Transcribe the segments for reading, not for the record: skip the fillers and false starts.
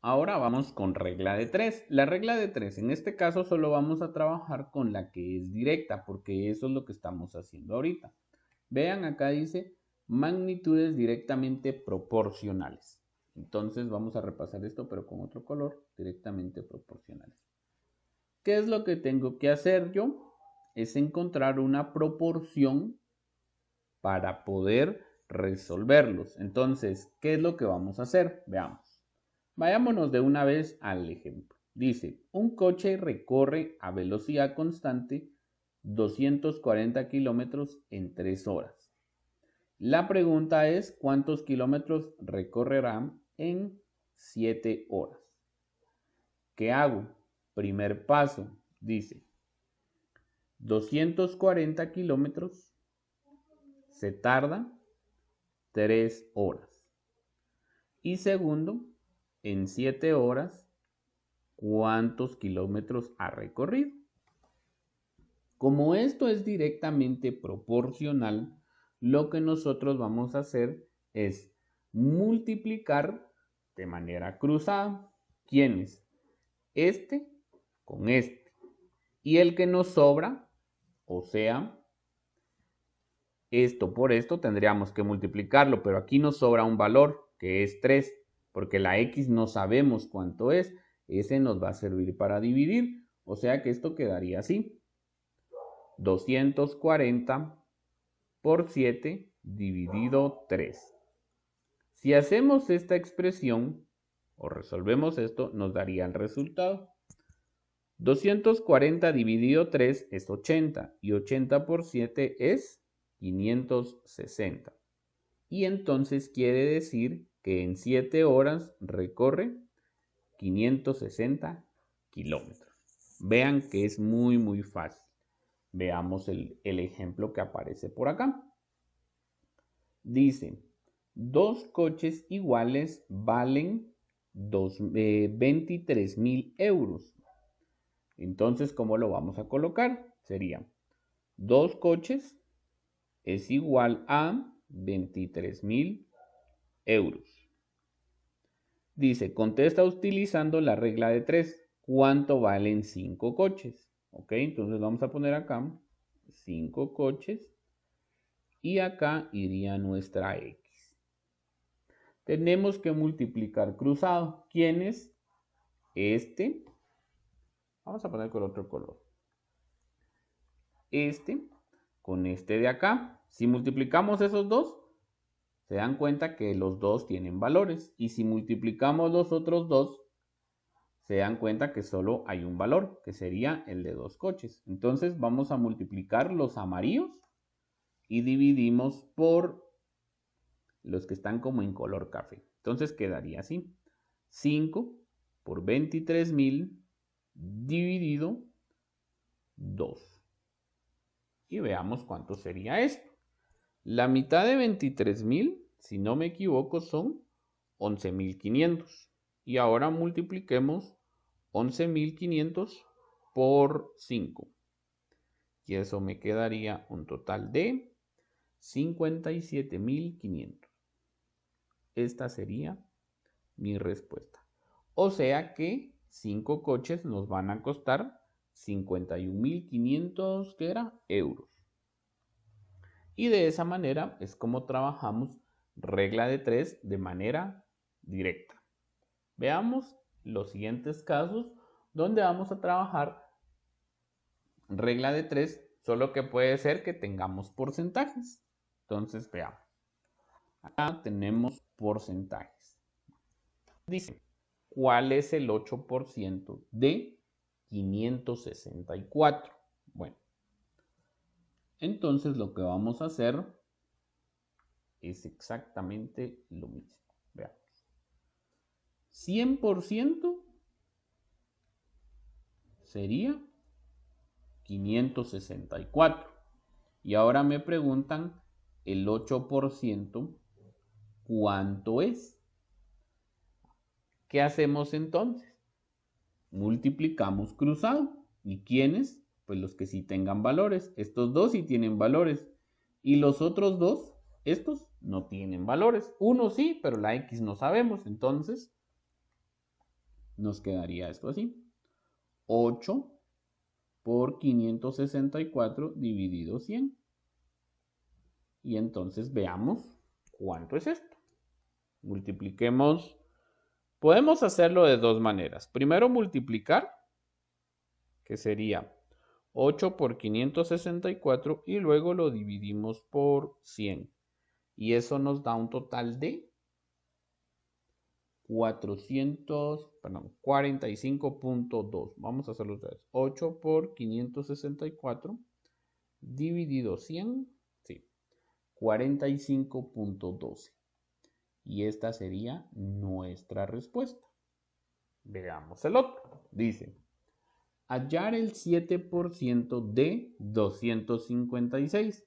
Ahora vamos con regla de 3. La regla de 3, en este caso solo vamos a trabajar con la que es directa, porque eso es lo que estamos haciendo ahorita. Vean, acá dice magnitudes directamente proporcionales. Entonces vamos a repasar esto, pero con otro color, directamente proporcionales. ¿Qué es lo que tengo que hacer yo? Es encontrar una proporción para poder resolverlos. Entonces, ¿qué es lo que vamos a hacer? Veamos. Vayámonos de una vez al ejemplo. Dice, un coche recorre a velocidad constante 240 kilómetros en 3 horas. La pregunta es, ¿cuántos kilómetros recorrerá en 7 horas? ¿Qué hago? Primer paso, dice, 240 kilómetros se tarda 3 horas. Y segundo, en 7 horas, ¿cuántos kilómetros ha recorrido? Como esto es directamente proporcional, lo que nosotros vamos a hacer es multiplicar de manera cruzada. ¿Quiénes? Este con este. Y el que nos sobra, o sea, esto por esto tendríamos que multiplicarlo, pero aquí nos sobra un valor que es 3, porque la x no sabemos cuánto es. Ese nos va a servir para dividir, o sea que esto quedaría así. 240 por 7 dividido 3. Si hacemos esta expresión o resolvemos esto, nos daría el resultado. 240 dividido 3 es 80 y 80 por 7 es 560. Y entonces quiere decir que en 7 horas recorre 560 kilómetros. Vean que es muy fácil. Veamos el ejemplo que aparece por acá. Dice, dos coches iguales valen 23.000 euros. Entonces, ¿cómo lo vamos a colocar? Sería, dos coches es igual a 23.000 euros. Dice, contesta utilizando la regla de 3. ¿Cuánto valen 5 coches? Ok, entonces vamos a poner acá 5 coches y acá iría nuestra X. Tenemos que multiplicar cruzado. ¿Quién es? Este. Vamos a poner con otro color. Este con este de acá. Si multiplicamos esos dos, se dan cuenta que los dos tienen valores. Y si multiplicamos los otros dos, se dan cuenta que solo hay un valor, que sería el de dos coches. Entonces vamos a multiplicar los amarillos y dividimos por los que están como en color café. Entonces quedaría así. 5 por 23.000 dividido 2. Y veamos cuánto sería esto. La mitad de 23.000, si no me equivoco, son 11.500. Y ahora multipliquemos 11.500 por 5. Y eso me quedaría un total de 57.500. Esta sería mi respuesta. O sea que 5 coches nos van a costar 51.500, ¿qué era? Euros. Y de esa manera es como trabajamos regla de 3 de manera directa. Veamos los siguientes casos donde vamos a trabajar regla de 3, solo que puede ser que tengamos porcentajes. Entonces veamos. Acá tenemos porcentajes. Dice, ¿cuál es el 8% de 564? Bueno, entonces lo que vamos a hacer es exactamente lo mismo. Veamos. 100% sería 564. Y ahora me preguntan el 8%, ¿cuánto es? ¿Qué hacemos entonces? Multiplicamos cruzado. ¿Y quiénes? Pues los que sí tengan valores. Estos dos sí tienen valores. Y los otros dos, estos no tienen valores. Uno sí, pero la X no sabemos. Entonces, nos quedaría esto así. 8 por 564 dividido 100. Y entonces veamos cuánto es esto. Multipliquemos. Podemos hacerlo de dos maneras. Primero multiplicar, que sería 8 por 564 y luego lo dividimos por 100. Y eso nos da un total de 45.2. Vamos a hacerlo otra vez. 8 por 564 dividido 100, sí, 45.12. Y esta sería nuestra respuesta. Veamos el otro. Dice, hallar el 7% de 256.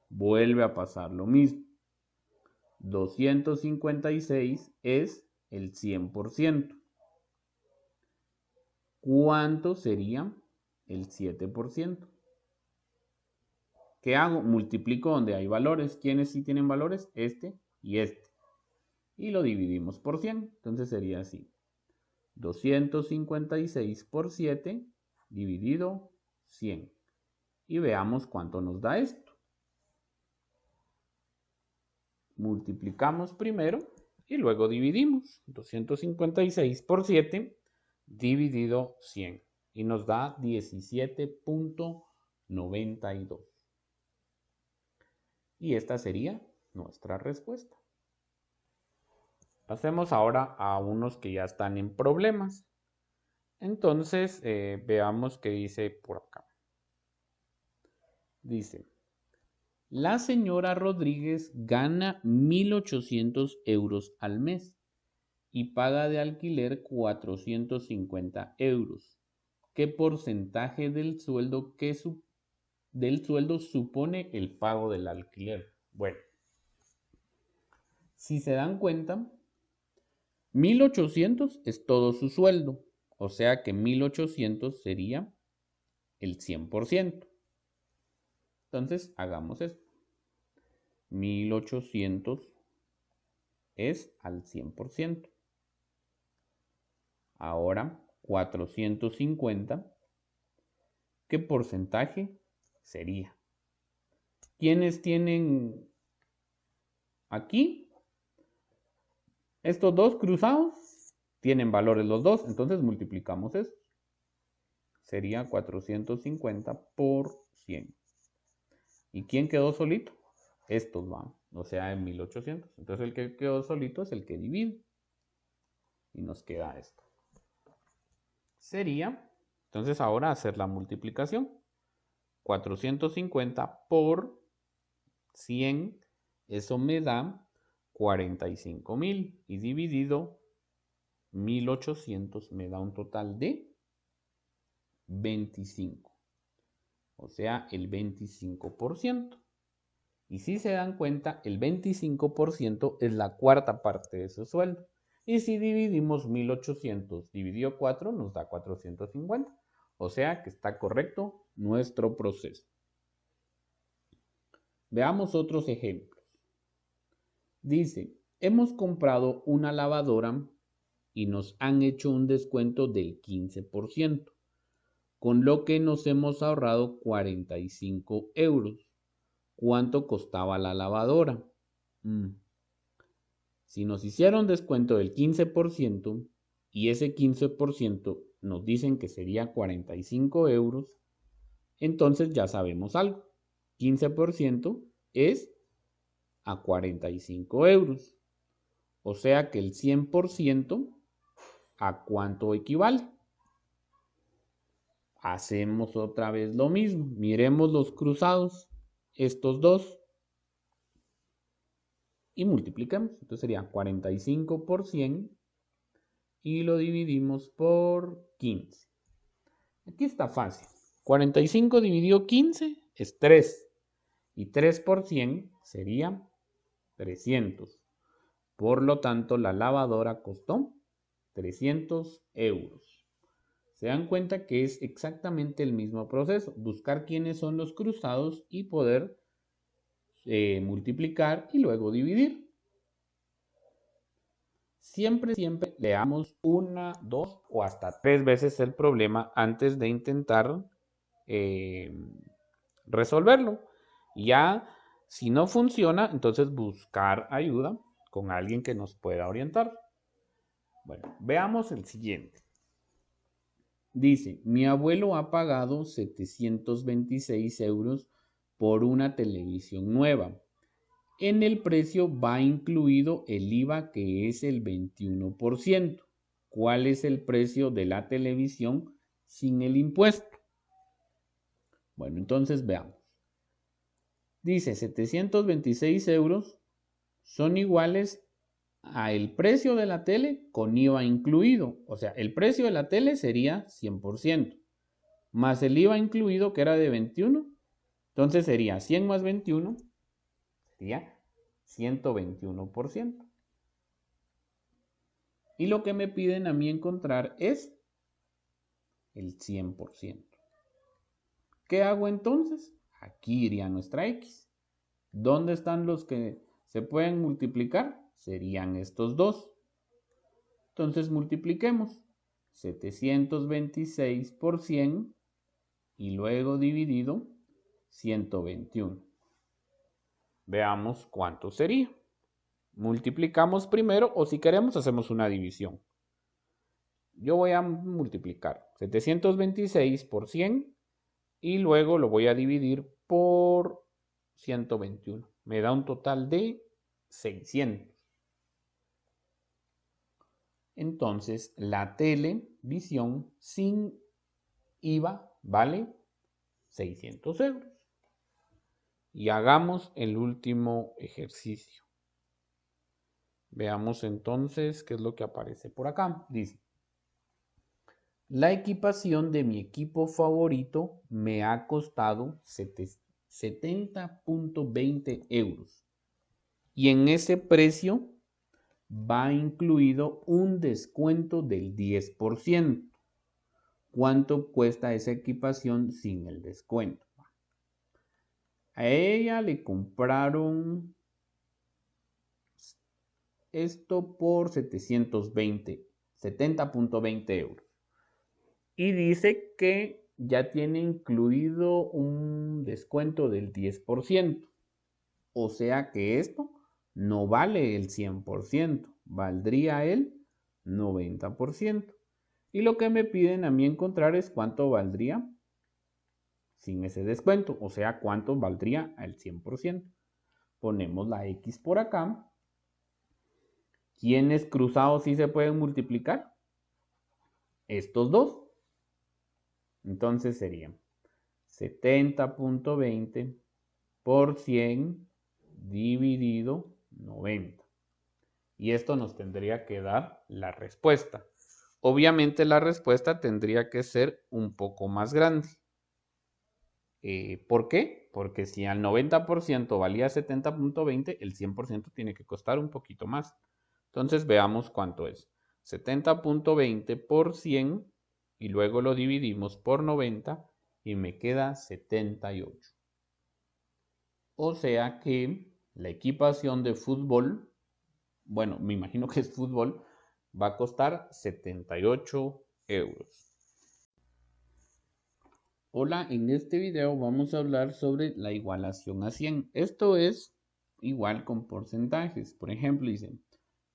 Vuelve a pasar lo mismo. 256 es el 100%. ¿Cuánto sería el 7%? ¿Qué hago? Multiplico donde hay valores. ¿Quiénes sí tienen valores? Este y este. Y lo dividimos por 100. Entonces sería así. 256 por 7 dividido 100. Y veamos cuánto nos da esto. Multiplicamos primero y luego dividimos. 256 por 7 dividido 100. Y nos da 17.92. Y esta sería nuestra respuesta. Pasemos ahora a unos que ya están en problemas. Entonces, veamos qué dice por acá. Dice, la señora Rodríguez gana 1.800 euros al mes y paga de alquiler 450 euros. ¿Qué porcentaje del sueldo supone el pago del alquiler? Bueno, si se dan cuenta, 1.800 es todo su sueldo, o sea que 1.800 sería el 100%. Entonces, hagamos esto. 1.800 es al 100%. Ahora, 450, ¿qué porcentaje sería? ¿Quiénes tienen aquí? Estos dos cruzados tienen valores los dos, entonces multiplicamos esto. Sería 450 por 100. ¿Y quién quedó solito? Estos van, o sea, en 1.800. Entonces el que quedó solito es el que divide. Y nos queda esto. Sería, entonces ahora hacer la multiplicación. 450 por 100, eso me da 45.000. Y dividido 1.800 me da un total de 25. O sea, el 25%. Y si se dan cuenta, el 25% es la cuarta parte de su sueldo. Y si dividimos 1.800 dividido 4, nos da 450. O sea que está correcto nuestro proceso. Veamos otros ejemplos. Dice, hemos comprado una lavadora y nos han hecho un descuento del 15%, con lo que nos hemos ahorrado 45 euros. ¿Cuánto costaba la lavadora? Si nos hicieron descuento del 15% y ese 15% nos dicen que sería 45 euros, entonces ya sabemos algo. 15% es a 45 euros. O sea que el 100% ¿a cuánto equivale? Hacemos otra vez lo mismo. Miremos los cruzados, estos dos, y multiplicamos. Entonces sería 45 por 100 y lo dividimos por 15. Aquí está fácil. 45 dividido 15 es 3. Y 3 por 100 sería 300. Por lo tanto, la lavadora costó 300 euros. Se dan cuenta que es exactamente el mismo proceso. Buscar quiénes son los cruzados y poder multiplicar y luego dividir. Siempre leamos una, dos o hasta tres veces el problema antes de intentar resolverlo. Ya, si no funciona, entonces buscar ayuda con alguien que nos pueda orientar. Bueno, veamos el siguiente. Dice, mi abuelo ha pagado 726 euros por una televisión nueva. En el precio va incluido el IVA, que es el 21%. ¿Cuál es el precio de la televisión sin el impuesto? Bueno, entonces veamos. Dice 726 euros son iguales a el precio de la tele con IVA incluido. O sea, el precio de la tele sería 100%, más el IVA incluido, que era de 21. Entonces sería 100 más 21, sería 121%. Y lo que me piden a mí encontrar es el 100%. ¿Qué hago entonces? Aquí iría nuestra X. ¿Dónde están los que se pueden multiplicar? Serían estos dos. Entonces multipliquemos 726 por 100 y luego dividido 121. Veamos cuánto sería. Multiplicamos primero, o si queremos hacemos una división. Yo voy a multiplicar 726 por 100 y luego lo voy a dividir por 121. Me da un total de 600. Entonces, la televisión sin IVA vale 600 euros. Y hagamos el último ejercicio. Veamos entonces qué es lo que aparece por acá. Dice, la equipación de mi equipo favorito me ha costado 70.20 euros. Y en ese precio va incluido un descuento del 10%. ¿Cuánto cuesta esa equipación sin el descuento? A ella le compraron esto por 70.20 euros. Y dice que ya tiene incluido un descuento del 10%. O sea que esto no vale el 100%, valdría el 90%. Y lo que me piden a mí encontrar es cuánto valdría sin ese descuento, o sea, cuánto valdría al 100%. Ponemos la X por acá. ¿Quiénes cruzados sí se pueden multiplicar? Estos dos. Entonces sería 70.20 por 100 dividido 90. Y esto nos tendría que dar la respuesta. Obviamente la respuesta tendría que ser un poco más grande. ¿Por qué? Porque si al 90% valía 70.20, el 100% tiene que costar un poquito más. Entonces veamos cuánto es. 70.20 por 100 y luego lo dividimos por 90 y me queda 78. O sea que la equipación de fútbol, bueno, me imagino que es fútbol, va a costar 78 euros. Hola, en este video vamos a hablar sobre la igualación a 100. Esto es igual con porcentajes. Por ejemplo, dicen,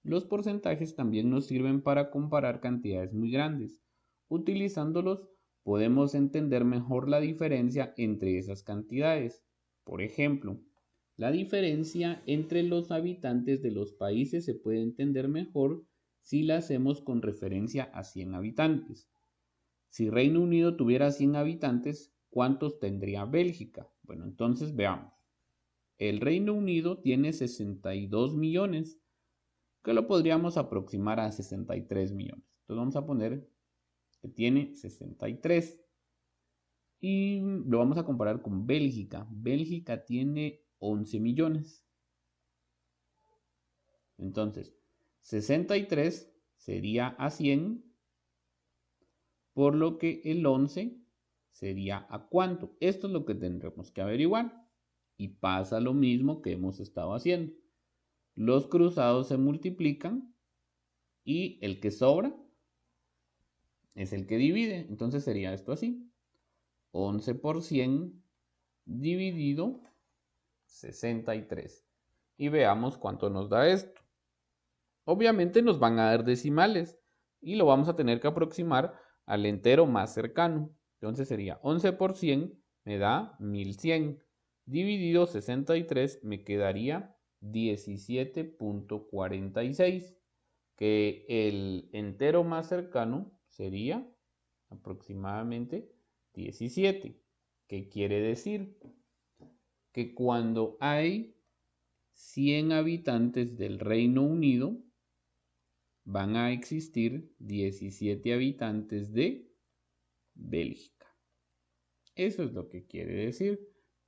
los porcentajes también nos sirven para comparar cantidades muy grandes. Utilizándolos podemos entender mejor la diferencia entre esas cantidades. Por ejemplo, la diferencia entre los habitantes de los países se puede entender mejor si la hacemos con referencia a 100 habitantes. Si Reino Unido tuviera 100 habitantes, ¿cuántos tendría Bélgica? Bueno, entonces veamos. El Reino Unido tiene 62 millones, que lo podríamos aproximar a 63 millones. Entonces vamos a poner que tiene 63. Y lo vamos a comparar con Bélgica. Bélgica tiene 11 millones. Entonces, 63 sería a 100, por lo que el 11 sería a cuánto. Esto es lo que tendremos que averiguar. Y pasa lo mismo que hemos estado haciendo. Los cruzados se multiplican y el que sobra es el que divide. Entonces sería esto así. 11% dividido 63. Y veamos cuánto nos da esto. Obviamente nos van a dar decimales y lo vamos a tener que aproximar al entero más cercano. Entonces sería 11% me da 1100. Dividido 63 me quedaría 17.46. Que el entero más cercano sería aproximadamente 17. ¿Qué quiere decir? Que cuando hay 100 habitantes del Reino Unido, van a existir 17 habitantes de Bélgica. Eso es lo que quiere decir.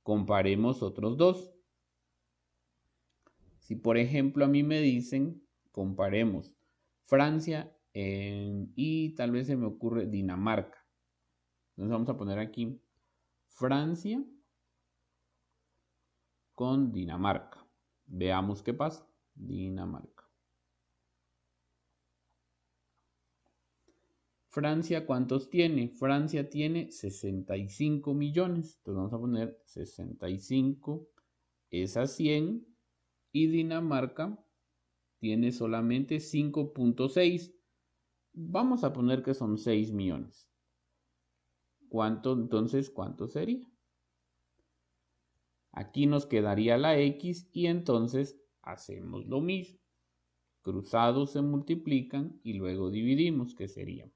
Comparemos otros dos. Si por ejemplo a mí me dicen, comparemos Francia y tal vez se me ocurre Dinamarca. Entonces vamos a poner aquí Francia con Dinamarca. Veamos qué pasa. Dinamarca. Francia, ¿cuántos tiene? Francia tiene 65 millones. Entonces vamos a poner 65 es a 100 y Dinamarca tiene solamente 5.6. Vamos a poner que son 6 millones. Entonces, ¿cuánto sería? Aquí nos quedaría la X y entonces hacemos lo mismo. Cruzados se multiplican y luego dividimos, que sería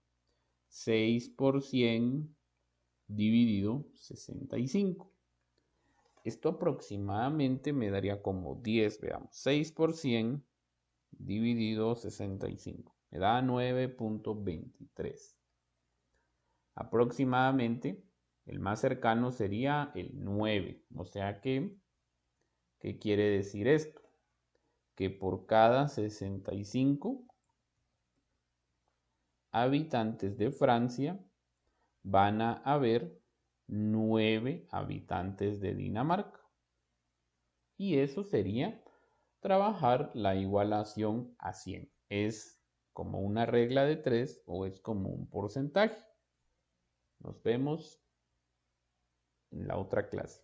6 por 100 dividido 65. Esto aproximadamente me daría como 10, veamos. 6 por 100 dividido 65. Me da 9.23. Aproximadamente el más cercano sería el 9. O sea que, ¿qué quiere decir esto? Que por cada 65 habitantes de Francia van a haber 9 habitantes de Dinamarca. Y eso sería trabajar la igualación a 100. ¿Es como una regla de 3 o es como un porcentaje? Nos vemos en la otra clase.